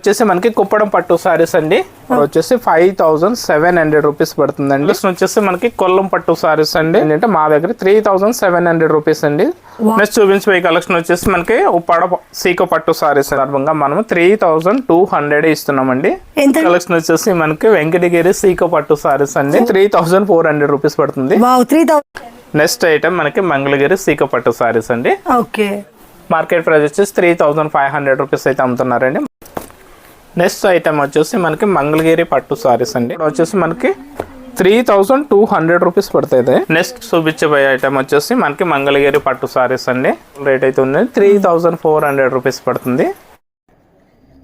వచ్చేసి మనకి కుప్పడం పట్టు సారీస్ అండి వచ్చేసి 5700 రూపీస్ పడుతుందండి. నెక్స్ట్ వచ్చేసి మనకి కొల్లం పట్టు సారీస్ అండి ఏంటంటే మా దగ్గర 3700 రూపీస్ అండి. నెక్స్ట్ చూపించబోయే కలెక్షన్ వచ్చేసి మనకి ఉప్పాడ సీకో పట్టు సారీస్ సందర్భంగా మనం 3200 ఇస్తున్నామండి. కలెక్షన్ వచ్చేసి మనకి వెంకటగిరి సీకో పట్టు సారీస్ అండి 3400 రూపీస్ పడుతుంది. నెక్స్ట్ ఐటమ్ మనకి మంగళగిరి సీకో పట్టు సారీస్ అండి. మార్కెట్ ప్రైస్ వచ్చేసి 3500 రూపీస్ అయితే అమ్ముతున్నారండి. నెక్స్ట్ ఐటమ్ వచ్చేసి మనకి మంగళగిరి పట్టు సారీస్ అండి వచ్చేసి మనకి 3200 రూపీస్ పడుతుంది. నెక్స్ట్ చూపించబోయే ఐటమ్ వచ్చేసి మనకి మంగళగిరి పట్టు సారీస్ అండి రేట్ అయితే ఉంది 3400 రూపీస్ పడుతుంది.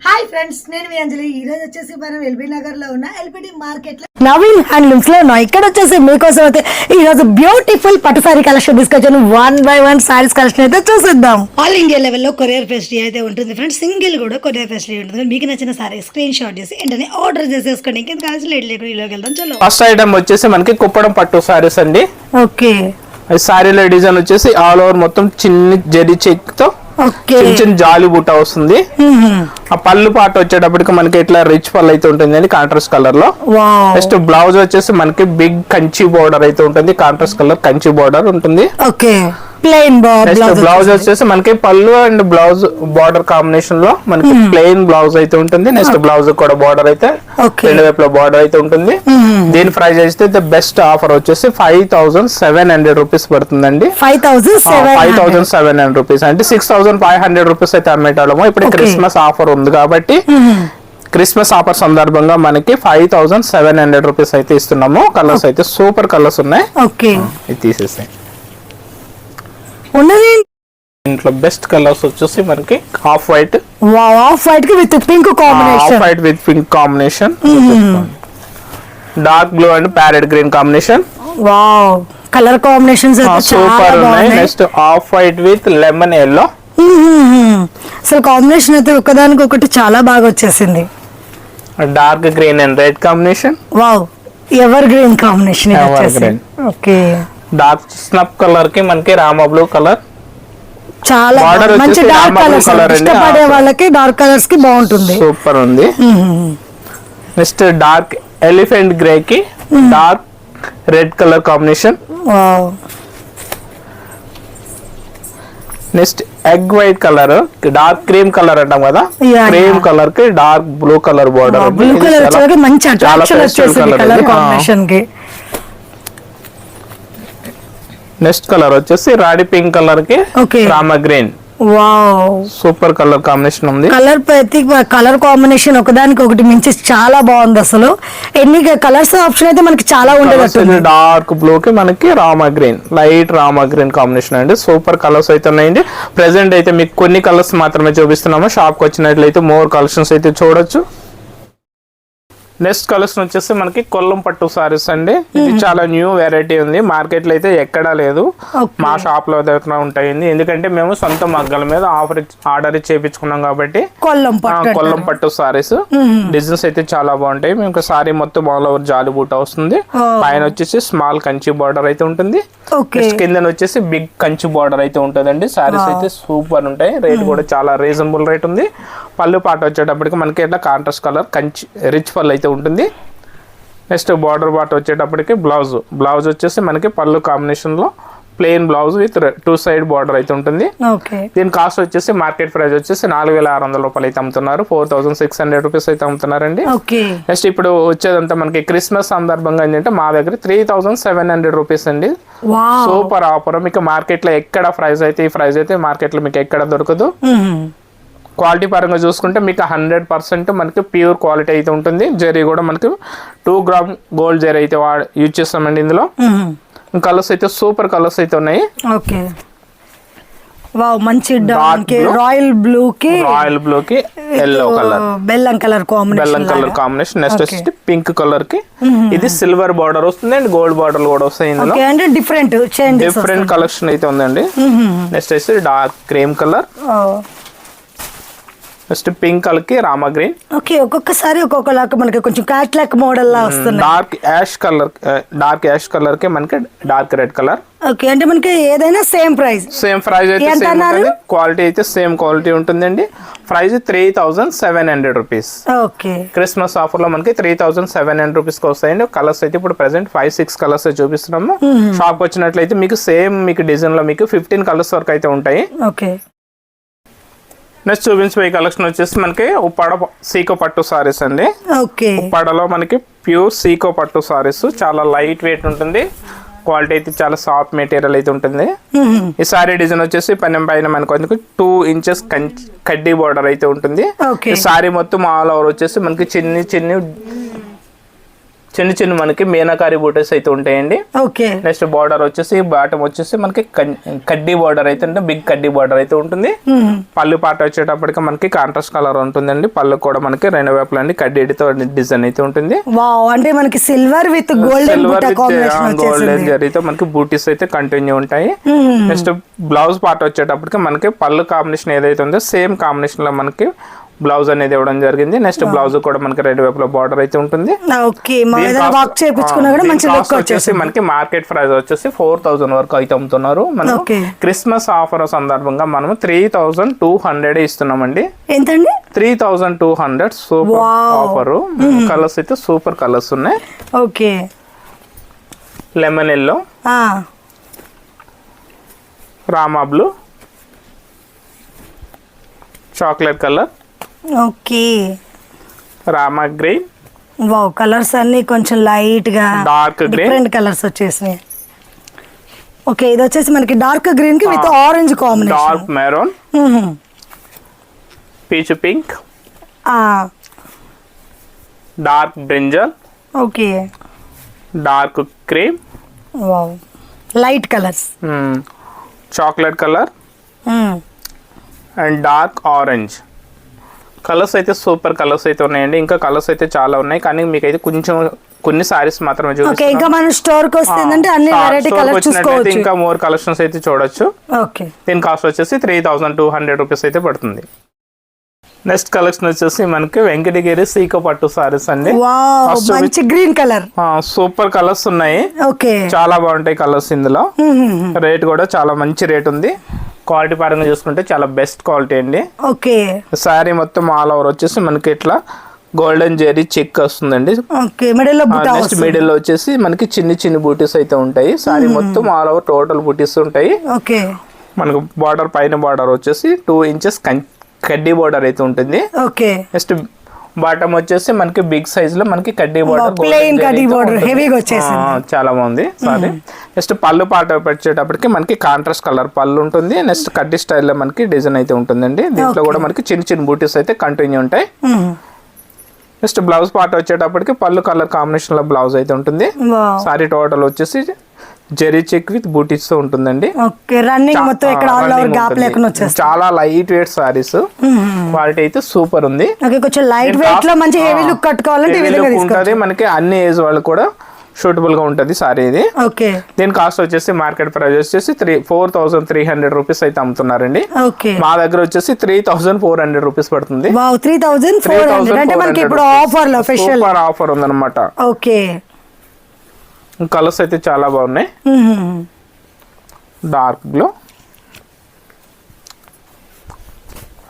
హాయ్ ఫ్రెండ్స్, నేను మీ అంజలి. ఈ రోజు వచ్చేసి మనం ఎల్బీ నగర్ లో ఉన్న ఎల్బిడి మార్కెట్ లో నవీన్ హ్యాండ్లూమ్స్ లో ఉన్నాం. ఇక్కడ వచ్చేసి మీకోసం అయితే ఈ రోజు బ్యూటిఫుల్ పట్టు సారీ కలెక్షన్ తీసుకొచ్చాను. 1 by 1 సారీస్ కలెక్షన్ అయితే చూసేద్దాం. ఆల్ ఇండియా లెవెల్లో కొరియర్ ఫెసిలిటీ అయితే ఉంటుంది ఫ్రెండ్స్. సింగిల్ కూడా కొరియర్ ఫెసిలిటీ ఉంటుంది. మీకు నచ్చిన సారీ స్క్రీన్ షాట్ చేసి వెంటనే ఆర్డర్ చేసేసుకోండి. ఇంకెంత కావాల్సి లేట్ లేకుండా ఇలాగ వెళ్దాం. చలో ఫస్ట్ ఐటమ్ వచ్చేసి మనకి కుప్పడం పట్టు సారీస్ అండి. ఓకే, సారీలో డిజైన్ వచ్చేసి ఆల్ ఓవర్ మొత్తం చిన్న జరీ చెక్ తో చిన్న చిన్న జాలి బుట్ట వస్తుంది. ఆ పళ్ళు పాట వచ్చేటప్పటికి మనకి ఇట్లా రిచ్ పళ్ళు అయితే ఉంటుంది అండి కాంట్రాస్ట్ కలర్ లో. నెక్స్ట్ బ్లౌజ్ వచ్చేసి మనకి బిగ్ కంచి బోర్డర్ అయితే ఉంటుంది. కాంట్రాస్ట్ కలర్ కంచి బోర్డర్ ఉంటుంది. బ్లౌజ్ వచ్చేసి మనకి పళ్ళు అండ్ బ్లౌజ్ బార్డర్ కాంబినేషన్ లో మనకి ప్లెయిన్ బ్లౌజ్ అయితే ఉంటుంది. నెక్స్ట్ బ్లౌజ్ కూడా బార్డర్ అయితే రెండు వైపులో బార్డర్ అయితే ఉంటుంది. దీని ప్రైస్ అయితే బెస్ట్ ఆఫర్ వచ్చేసి 5700 రూపీస్ పడుతుందండి. 5700 రూపీస్ అంటే 6500 రూపీస్ అయితే అమ్మేటాము. ఇప్పుడు క్రిస్మస్ ఆఫర్ ఉంది కాబట్టి క్రిస్మస్ ఆఫర్ సందర్భంగా మనకి 5700 రూపీస్ అయితే ఇస్తున్నాము. కలర్స్ అయితే సూపర్ కలర్స్ ఉన్నాయి. ఇది తీసేసాయి. ఇంట్లో బెస్ట్ కలర్స్ వచ్చేసి మనకి ఆఫ్ వైట్ కి with pink combination, off white with pink combination, dark blue and parrot green combination. Wow, colour combinations super ఉన్నాయి. Next off white with lemon yellow. అసలు combination అయితే ఒకదానికి ఒకటి చాలా బాగా వచ్చేసింది. Dark green and red combination. Wow, evergreen combination. Okay, dark స్నప్ colour కి మనకి రామా బ్లూ కలర్. చాలా మంచి డార్క్ కలర్స్ ఇష్టపడే వాళ్ళకి డార్క్ కలర్స్ కి బాగుంటుంది. సూపర్ ఉంది. నెక్స్ట్ డార్క్ ఎలిఫెంట్ గ్రే కి dark red colour combination. Next egg white colour, dark cream colour అంటాం కదా, క్రీమ్ కలర్ కి dark blue colour border. Blue colour మంచి అట్రాక్షన్ వచ్చేసింది కలర్ కాంబినేషన్ కి. నెక్స్ట్ కలర్ వచ్చేసి రాడి పింక్ కలర్ కి Rama green. Wow, super colour combination ఉంది. Colour ప్రతి కలర్ కాంబినేషన్ ఒకదానికి ఒకటి మించి చాలా బాగుంది. అసలు ఎన్ని కలర్స్ ఆప్షన్ అయితే మనకి చాలా ఉండేది. డార్క్ బ్లూ కి మనకి Rama green, light Rama green combination అండి. సూపర్ కలర్స్ అయితే ఉన్నాయండి. ప్రెసెంట్ అయితే మీకు కొన్ని కలర్స్ మాత్రమే చూపిస్తున్నాము. షాప్ కి వచ్చినట్లయితే మోర్ కలెక్షన్స్ అయితే చూడొచ్చు. నెక్స్ట్ కలెక్షన్ వచ్చేసి మనకి కొల్లం పట్టు సారీస్ అండి. ఇది చాలా న్యూ వెరైటీ ఉంది. మార్కెట్ లో అయితే ఎక్కడా లేదు. మా షాప్ లో ఉంటాయండి. ఎందుకంటే మేము సొంత మగ్గల మీద ఆర్డర్ చేయించుకున్నాం కాబట్టి కొల్లం పట్టు సారీస్ డిజైన్స్ అయితే చాలా బాగుంటాయి. మేము సారీ మొత్తం ఆల్ ఓవర్ జాలి బూట వస్తుంది. పైన వచ్చేసి స్మాల్ కంచి బార్డర్ అయితే ఉంటుంది. కింద వచ్చేసి బిగ్ కంచి బార్డర్ అయితే ఉంటుందండి. సారీస్ అయితే సూపర్ ఉంటాయి. రేట్ కూడా చాలా రీజనబుల్ రేట్ ఉంది. పళ్ళు పాట వచ్చేటప్పటికి మనకి ఇట్లా కాంట్రాస్ట్ కలర్ కంచి రిచ్ పళ్ళు అయితే ఉంటుంది. నెక్స్ట్ బార్డర్ పార్ట్ వచ్చేటప్పటికి బ్లౌజ్ వచ్చేసి మనకి పళ్ళు కాంబినేషన్ లో plain blouse with 2 side border అయితే ఉంటుంది. దీని కాస్ట్ వచ్చేసి మార్కెట్ ప్రైస్ వచ్చేసి 4600 రూపాయలు అయితే అమ్ముతున్నారు. 4600 రూపీస్ అయితే అమ్ముతున్నారండి. నెక్స్ట్ ఇప్పుడు వచ్చేదంతా మనకి క్రిస్మస్ సందర్భంగా ఏంటంటే మా దగ్గర 3700 రూపీస్ అండి. Super offer. మీకు మార్కెట్ లో ఎక్కడ ప్రైస్ అయితే ఈ ప్రైస్ అయితే మార్కెట్ లో మీకు ఎక్కడ దొరకదు. క్వాలిటీ పరంగా చూసుకుంటే మీకు 100% మనకి ప్యూర్ క్వాలిటీ అయితే ఉంటుంది. జరీ కూడా మనకి 2 గ్రామ్ గోల్డ్ జరీ అయితే యూజ్ చేస్తామండి. ఇందులో కలర్స్ అయితే సూపర్ కలర్స్ అయితే ఉన్నాయి. ఓకే, వావ్, మంచి రాయల్ బ్లూ కి ఎల్లో కలర్, బెల్లం కలర్ కాంబినేషన్. నెక్స్ట్ వచ్చి పింక్ కలర్ కి ఇది సిల్వర్ బార్డర్ వస్తుంది అండ్ గోల్డ్ బార్డర్ కూడా వస్తాయి. ఇందులో డిఫరెంట్ కలెక్షన్ అయితే ఉందండి. నెక్స్ట్ వచ్చి డార్క్ క్రీమ్ కలర్, నెక్స్ట్ వచ్చి డార్క్ బ్లూ, డార్క్ బ్లూ కి ఇది సిల్వర్ బార్డర్ వస్తుంది అండ్ గోల్డ్ బార్డర్ కూడా వస్తాయి. ఇందులో డిఫరెంట్ కలెక్షన్ అయితే ఉందండి. నెక్స్ట్ వచ్చి dark cream colour, next pink colour కి రామా గ్రీన్. ఓకే, ఒక్కొక్కసారి ఒక్కొక్కలాగా మనకి కొంచెం క్యాట్లాక్ మోడల్ లా వస్తుంది. డార్క్ యాష్ కలర్ కి మనకి డార్క్ రెడ్ కలర్. ఓకే, అంటే మనకి ఏదైనా సేమ్ ప్రైస్ అయితే సేమ్ ఉంటుంది, క్వాలిటీ అయితే సేమ్ క్వాలిటీ ఉంటుందండి. Price 3700 rupees. Okay, Christmas offer లో మనకి 3700 రూపీస్ కి వస్తాయండి. కలర్స్ అయితే ఇప్పుడు ప్రెసెంట్ 5-6 కలర్స్ చూపిస్తున్నాము. షాప్ వచ్చినట్లయితే మీకు సేమ్ మీకు డిజైన్ లో మీకు 15 కలర్స్ వరకు అయితే ఉంటాయి. ఓకే, నెక్స్ట్ చూపించబోయే కలెక్షన్ వచ్చేసి మనకి ఉప్పాడ సీకో పట్టు సారీస్ అండి. ఓకే, ఉప్పాడలో మనకి ప్యూర్ సీకో పట్టు సారీస్ చాలా లైట్ వెయిట్ ఉంటుంది. క్వాలిటీ అయితే చాలా సాఫ్ట్ మెటీరియల్ అయితే ఉంటుంది. ఈ సారీ డిజైన్ వచ్చేసి పైన మనకు 2 ఇంచెస్ కడ్డీ బార్డర్ అయితే ఉంటుంది. ఈ సారీ మొత్తం ఆల్ ఓవర్ వచ్చేసి మనకి చిన్న మనకి మీనాకారి బూటెస్ అయితే ఉంటాయండి. ఓకే, నెక్స్ట్ బార్డర్ వచ్చేసి బాటమ్ వచ్చేసి మనకి కడ్డీ బార్డర్ అయితే ఉంటుంది, బిగ్ కడ్డీ బార్డర్ అయితే ఉంటుంది. పళ్ళు పాట వచ్చేటప్పటికి మనకి కాంట్రాస్ట్ కలర్ ఉంటుందండి. పళ్ళు కూడా మనకి 2 వైపులా అండి కడ్డీతో డిజైన్ అయితే ఉంటుంది. అంటే మనకి సిల్వర్ విత్ గోల్డెన్ గోల్డెన్ జరీతో మనకి బూటీస్ అయితే కంటిన్యూ ఉంటాయి. నెక్స్ట్ బ్లౌజ్ పార్ట్ వచ్చేటప్పటికి మనకి పళ్ళు కాంబినేషన్ ఏదైతే ఉందో సేమ్ కాంబినేషన్ లో మనకి బ్లౌజ్ అనేది ఇవ్వడం జరిగింది. నెక్స్ట్ బ్లౌజ్ కూడా మనకి 2 వైపులా బార్డర్ అయితే ఉంటుంది. మనకి మార్కెట్ ప్రైస్ వచ్చేసి 4000 వరకు అయితే అమ్ముతున్నారు. మనం క్రిస్మస్ ఆఫర్ సందర్భంగా మనం 3200 ఇస్తున్నామండి. ఎంతండి? 3200 సూపర్ ఆఫర్. కలర్స్ అయితే సూపర్ కలర్స్ ఉన్నాయి. Okay, lemon yellow, Rama blue, chocolate colour, okay, Rama green. Wow, colours అన్ని కొంచెం లైట్ గా డార్క్ గ్రీన్, డిఫరెంట్ కలర్స్ వచ్చేసినాయి. ఓకే, ఇది వచ్చేసి మనకి డార్క్ గ్రీన్ కి with orange combination, dark maroon, peach pink, dark brinjal, okay, dark cream, wow, light colours, chocolate colour and dark orange. Colours అయితే super colours అయితే ఉన్నాయండి. ఇంకా కలర్స్ అయితే చాలా ఉన్నాయి, కానీ మీకైతే కొన్ని సారీస్ మాత్రమే చూపిస్తాను. ఇంకా మన స్టోర్ కి వస్తుందంటే అన్ని వెరైటీ కలర్స్ చూసుకోవచ్చు. ఇంకా మోర్ కలెక్షన్స్ అయితే చూడొచ్చు. ఓకే, దీని కాస్ట్ వచ్చేసి 3200 రూపీస్ అయితే పడుతుంది. నెక్స్ట్ కలెక్షన్ వచ్చేసి మనకి వెంకటగిరి సీకో పట్టు సారీస్ అండి. మంచి గ్రీన్ కలర్, సూపర్ కలర్స్ ఉన్నాయి. ఓకే, చాలా బాగుంటాయి కలర్స్. ఇందులో రేట్ కూడా చాలా మంచి రేట్ ఉంది. క్వాలిటీ పరంగా చూసుకుంటే చాలా బెస్ట్ క్వాలిటీ అండి. ఓకే, సారీ మొత్తం ఆల్ ఓవర్ వచ్చేసి మనకి ఇట్లా గోల్డెన్ జెరీ చెక్ వస్తుందండి. నెక్స్ట్ మిడిల్ లో వచ్చేసి మనకి చిన్ని బూటీస్ అయితే ఉంటాయి. సారీ మొత్తం ఆల్ ఓవర్ టోటల్ బూటీస్ ఉంటాయి. ఓకే, మనకు బార్డర్ పైన బార్డర్ వచ్చేసి 2 ఇంచెస్ కడ్డీ బార్డర్ అయితే ఉంటుంది. ఓకే, నెక్స్ట్ బాటమ్ వచ్చేసి మనకి బిగ్ సైజ్ లో మనకి కడ్డీ బార్డర్, ప్లెయిన్ కడ్డీ బార్డర్ హెవీగా వచ్చేసింది. చాలా బాగుంది సారీ. నెక్స్ట్ పళ్ళు పాట వచ్చేటప్పటికి మనకి కాంట్రాస్ట్ కలర్ పళ్ళు ఉంటుంది. నెక్స్ట్ కడ్డీ స్టైల్ లో మనకి డిజైన్ అయితే ఉంటుందండి. దీంట్లో కూడా మనకి చిన్న బూటీస్ అయితే కంటిన్యూ ఉంటాయి. నెక్స్ట్ బ్లౌజ్ పార్ట్ వచ్చేటప్పటికి పళ్ళు కలర్ కాంబినేషన్ లో బ్లౌజ్ అయితే ఉంటుంది. సారీ టోటల్ వచ్చేసి జెరీ చెక్ విత్ బూటీస్ తో ఉంటుందండి. చాలా లైట్ వెయిట్ సారీస్, క్వాలిటీ అయితే సూపర్ ఉంది. ఉంటుంది మనకి అన్ని ఏజ్ వాళ్ళు కూడా సూటబుల్ గా ఉంటది సారీ ఇది. దీని కాస్ట్ వచ్చేసి మార్కెట్ ప్రైస్ వచ్చేసి 4300 రూపీస్ అయితే అమ్ముతున్నారండి. మా దగ్గర వచ్చేసి 3400 రూపీస్ పడుతుంది. సూపర్ ఆఫర్ ఉందన్నమాట. కలర్స్ అయితే చాలా బాగున్నాయి. Dark blue,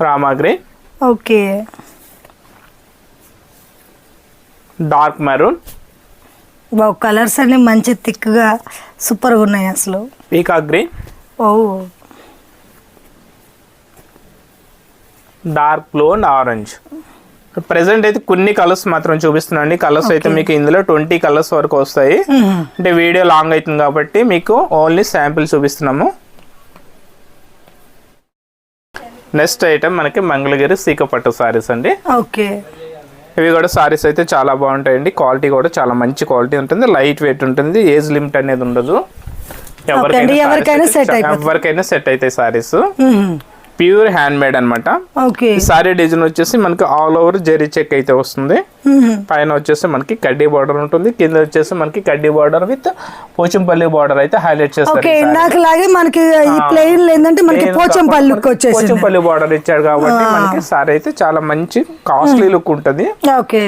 Rama green, okay, dark maroon. Colours అన్ని మంచి థిక్ గా సూపర్ గా ఉన్నాయి అసలు. Peacock green, dark blue and orange. Present అయితే కొన్ని కలర్స్ మాత్రం చూపిస్తున్నాండి. కలర్స్ అయితే మీకు ఇందులో 20 కలర్స్ వరకు వస్తాయి. అంటే వీడియో లాంగ్ అవుతుంది కాబట్టి మీకు ఓన్లీ శాంపిల్ చూపిస్తున్నాము. నెక్స్ట్ ఐటమ్ మనకి మంగళగిరి సీకో పట్టు సారీస్ అండి. ఓకే, ఇవి కూడా సారీస్ అయితే చాలా బాగుంటాయండి. క్వాలిటీ కూడా చాలా మంచి క్వాలిటీ ఉంటుంది. లైట్ వెయిట్ ఉంటుంది. ఏజ్ లిమిట్ అనేది ఉండదు. ఎవరికైనా సెట్ అవుతాయి సారీస్. ప్యూర్ హ్యాండ్ మేడ్ అనమాట. ఓకే. సారీ డిజైన్ వచ్చేసి మనకి ఆల్ ఓవర్ జెరీ చెక్ అయితే వస్తుంది. పైన వచ్చేసి మనకి కడ్డీ బార్డర్ ఉంటుంది, కింద వచ్చేసి మనకి కడ్డీ బార్డర్ విత్ పోచంపల్లి బార్డర్ అయితే హైలైట్ చేస్తారు. ఓకే, ఇందాకలాగే మనకి ఈ ప్లెయిన్ ఏంటంటే మనకి పోచంపల్లి లుక్ వచ్చేసింది. పోచంపల్లి బార్డర్ ఇచ్చాడు కాబట్టి మనకి సారీ అయితే చాలా మంచి కాస్ట్లీ లుక్ ఉంటుంది. ఓకే.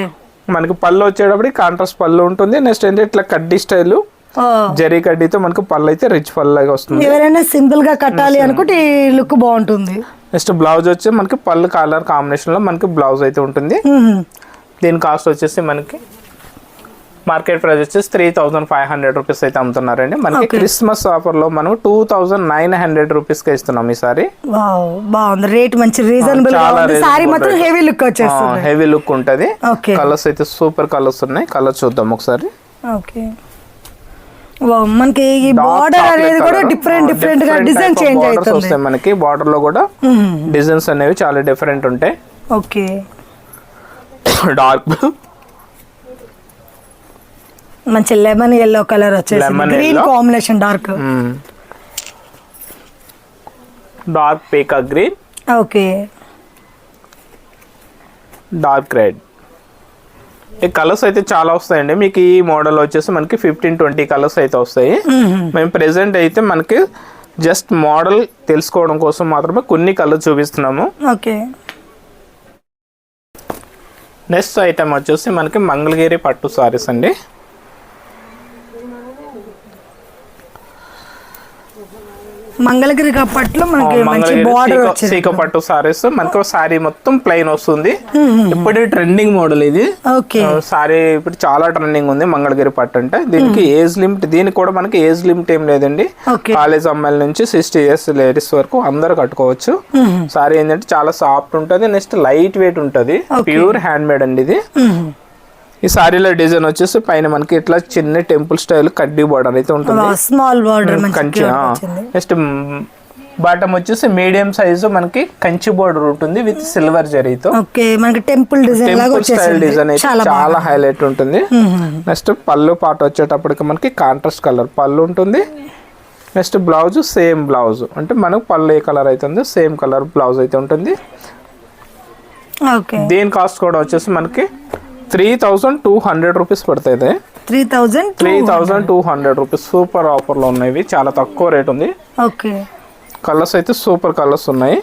మనకి పళ్ళు వచ్చేటప్పుడు కాంట్రాస్ట్ పళ్ళు ఉంటుంది. నెక్స్ట్ ఏంటంటే ఇట్లా కడ్డీ స్టైల్ జరీ కడ్డీతో మనకి పళ్ళు అయితే రిచ్ పళ్ళు లాగా వస్తుంది. ఎవరైనా సింపుల్ గా కట్టాలి అనుకుంటే ఈ లుక్ బాగుంటుంది. నెక్స్ట్ బ్లౌజ్ వచ్చి మనకి పళ్ళు కలర్ కాంబినేషన్ లో మనకి బ్లౌజ్ అయితే ఉంటుంది. దీని కాస్ట్ వచ్చేసి మనకి మార్కెట్ ప్రైస్ వచ్చేసి 3500 రూపీస్ అయితే అమ్ముతున్నారండి. మనకి క్రిస్మస్ ఆఫర్ లో మనం 2900 రూపీస్ కి ఇస్తున్నాం ఈసారి. బాగుంది, రేట్ మంచి రీజనబుల్. సారీ మాత్రం హెవీ లుక్ వచ్చేస్తుంది, హెవీ లుక్ ఉంటది. కలర్స్ అయితే సూపర్ కలర్స్ ఉన్నాయి. కలర్ చూద్దాం ఒకసారి. ఓకే, మనకి ఈ బార్డర్ అనేది కూడా డిఫరెంట్ గా డిజైన్ చేంజ్ అవుతుంది. మనకి బార్డర్ లో కూడా డిజైన్స్ అనేవి చాలా డిఫరెంట్ ఉంటాయి. ఓకే. డార్క్ మంచి లెమన్ ఎల్లో కలర్ వచ్చేసింది, గ్రీన్ కాంబినేషన్, డార్క్ పీకా గ్రీన్. ఓకే. Dark red. ఈ కలర్స్ అయితే చాలా వస్తాయండి. మీకు ఈ మోడల్ వచ్చేసి మనకి 15-20 కలర్స్ అయితే వస్తాయి. మేము ప్రెసెంట్ అయితే మనకి జస్ట్ మోడల్ తెలుసుకోవడం కోసం మాత్రమే కొన్ని కలర్స్ చూపిస్తున్నాము. ఓకే. నెక్స్ట్ ఐటమ్ వచ్చేసి మనకి మంగళగిరి పట్టు సారీస్ అండి. మంగళగిరి పట్టులో మనకి మంచి బార్డర్ వచ్చింది. సీక పట్టు సారీస్ మనకి సారీ మొత్తం ప్లెయిన్ వస్తుంది. ఇప్పుడు ట్రెండింగ్ మోడల్ ఇది. ఓకే. సారీ ఇప్పుడు చాలా ట్రెండింగ్ ఉంది మంగళగిరి పట్టు అంటే. దీనికి ఏజ్ లిమిట్, దీనికి కూడా మనకి ఏజ్ లిమిట్ ఏం లేదండి. కాలేజ్ అమ్మాయిల నుంచి 60 ఇయర్స్ లేడీస్ వరకు అందరు కట్టుకోవచ్చు. సారీ ఏంటంటే చాలా సాఫ్ట్ ఉంటుంది. నెక్స్ట్ లైట్ వెయిట్ ఉంటుంది, ప్యూర్ హ్యాండ్ మేడ్ అండి ఇది. ఈ సారీలో డిజైన్ వచ్చేసి పైన మనకి ఇట్లా చిన్న టెంపుల్ స్టైల్ కడ్డీ బార్డర్ అయితే ఉంటుంది, స్మాల్ బార్డర్. నెక్స్ట్ బాటమ్ వచ్చేసి మీడియం సైజు మనకి కంచి బార్డర్ ఉంటుంది విత్ సిల్వర్ జరీతో. ఓకే, మనకి టెంపుల్ స్టైల్ డిజైన్ అయితే చాలా హైలైట్ ఉంటుంది. నెక్స్ట్ పళ్ళు పాట వచ్చేటప్పటికి మనకి కాంట్రాస్ట్ కలర్ పళ్ళు ఉంటుంది. నెక్స్ట్ బ్లౌజ్ సేమ్ బ్లౌజ్, అంటే మనకు పళ్ళు ఏ కలర్ అవుతుంది సేమ్ కలర్ బ్లౌజ్ అయితే ఉంటుంది. దీని కాస్ట్ కూడా వచ్చేసి మనకి 3200 రూపీస్ పడుతుంది. 3200 రూపీస్. సూపర్ ఆఫర్ లో ఉన్నాయి, చాలా తక్కువ రేట్ ఉంది. ఓకే. కలర్స్ అయితే సూపర్ కలర్స్ ఉన్నాయి.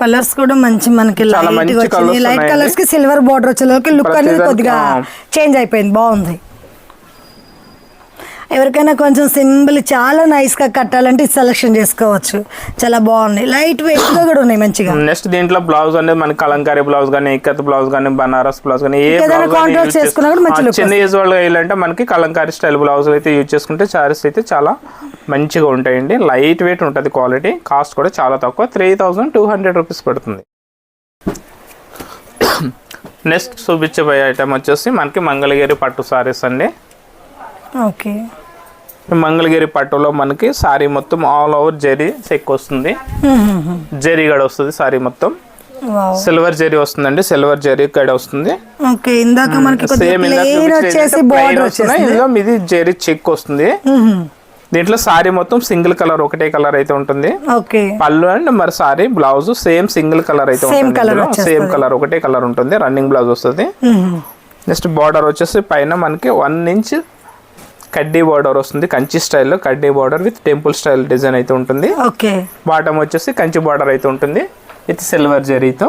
కలర్స్ కూడా మంచి మనకి లైట్ కలర్స్ కి సిల్వర్ బార్డర్ వచ్చే లుక్ అనేది కొద్దిగా చేంజ్ అయిపోయింది, బాగుంది. ఎవరికైనా కొంచెం సింపుల్ చాలా నైస్ గా కట్టాలంటే సెలెక్షన్ చేసుకోవచ్చు. చాలా బాగుంది, లైట్ వెయిట్ గా కూడా ఉన్నాయి మంచిగా. నెక్స్ట్ దీంట్లో బ్లౌజ్ అనేది మనకి కలంకారీ బ్లౌజ్ గానీ, ఇక్కత్ బ్లౌజ్ గానీ, బనారస్ బ్లౌజ్ గానీ, కాంట్రాస్ట్ చేసుకున్నా కూడా మంచి లుక్. చిన్న ఏజ్ వాళ్ళు వేయాలంటే మనకి కలంకారీ స్టైల్ బ్లౌజ్ అయితే యూజ్ చేసుకుంటే సారీస్ అయితే చాలా మంచిగా ఉంటాయండి. లైట్ వెయిట్ ఉంటుంది, క్వాలిటీ. కాస్ట్ కూడా చాలా తక్కువ, 3200 రూపీస్ పడుతుంది. నెక్స్ట్ చూపించబోయే ఐటమ్ వచ్చేసి మనకి మంగళగిరి పట్టు సారీస్ అండి. ఓకే. మంగళగిరి పట్టులో మనకి సారీ మొత్తం ఆల్ ఓవర్ జరీ చెక్ వస్తుంది, జరీ గడ వస్తుంది. సారీ మొత్తం సిల్వర్ జరీ వస్తుందండి, సిల్వర్ జరీ గడ వస్తుంది. ఇది జరీ చెక్ వస్తుంది. దీంట్లో సారీ మొత్తం సింగిల్ కలర్, ఒకటే కలర్ అయితే ఉంటుంది. పళ్ళు అండ్ మరి sorry blouse same single colour అయితే ఉంటుంది, సేమ్ కలర్ ఒకటే కలర్ ఉంటుంది. రన్నింగ్ బ్లౌజ్ వస్తుంది. నెక్స్ట్ బార్డర్ వచ్చేసి పైన మనకి 1 ఇంచ్ కడ్డీ బార్డర్ వస్తుంది, కంచి స్టైల్లో కడ్డీ border with temple style design అయితే ఉంటుంది. బాటమ్ వచ్చేసి కంచి బార్డర్ అయితే ఉంటుంది విత్ సిల్వర్ జరీతో.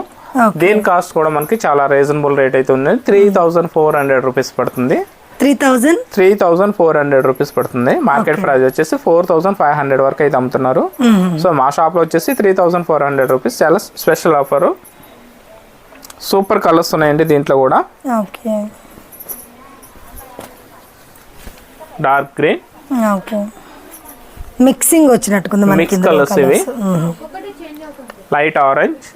దీని కాస్ట్ కూడా మనకి చాలా రీజనబుల్ రేట్ అయితే ఉంది, 3400 రూపీస్ పడుతుంది. 3400 రూపీస్ పడుతుంది. మార్కెట్ ప్రైస్ వచ్చేసి 4500 వరకు అయితే అమ్ముతున్నారు. సో మా షాప్ లో వచ్చేసి 3400 రూపీస్. చాలా స్పెషల్ ఆఫర్. సూపర్ కలర్స్ ఉన్నాయండి దీంట్లో కూడా. డార్క్ గ్రీన్, మిక్సింగ్ వచ్చినట్టుకుంది మనకి. మిక్స్ కలర్స్ ఇవి. లైట్ ఆరెంజ్,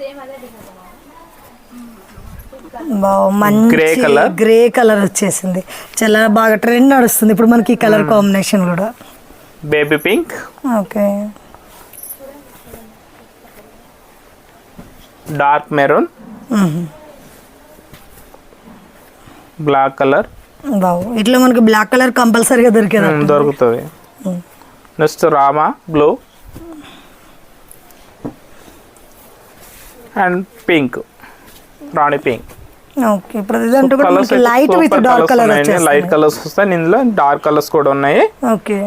గ్రే కలర్ వచ్చేసింది. చాలా బాగా ట్రెండ్ నడుస్తుంది ఇప్పుడు మనకి ఈ కలర్ కాంబినేషన్ కూడా. Baby pink, okay. Dark maroon, black colour బావు ఇట్లా మనకి బ్లాక్ కలర్ కంపల్సరీగా దొరికేది దొరుకుతుంది. Next Rama blue and pink, rani pink. Okay ప్రతిదాంట్లో కూడా మనకి లైట్ విత్ డార్క్ కలర్ వచ్చేస్తుంది. లైట్ కలర్స్ వస్తాయి, ఇందులో డార్క్ కలర్స్ కూడా ఉన్నాయి. ఓకే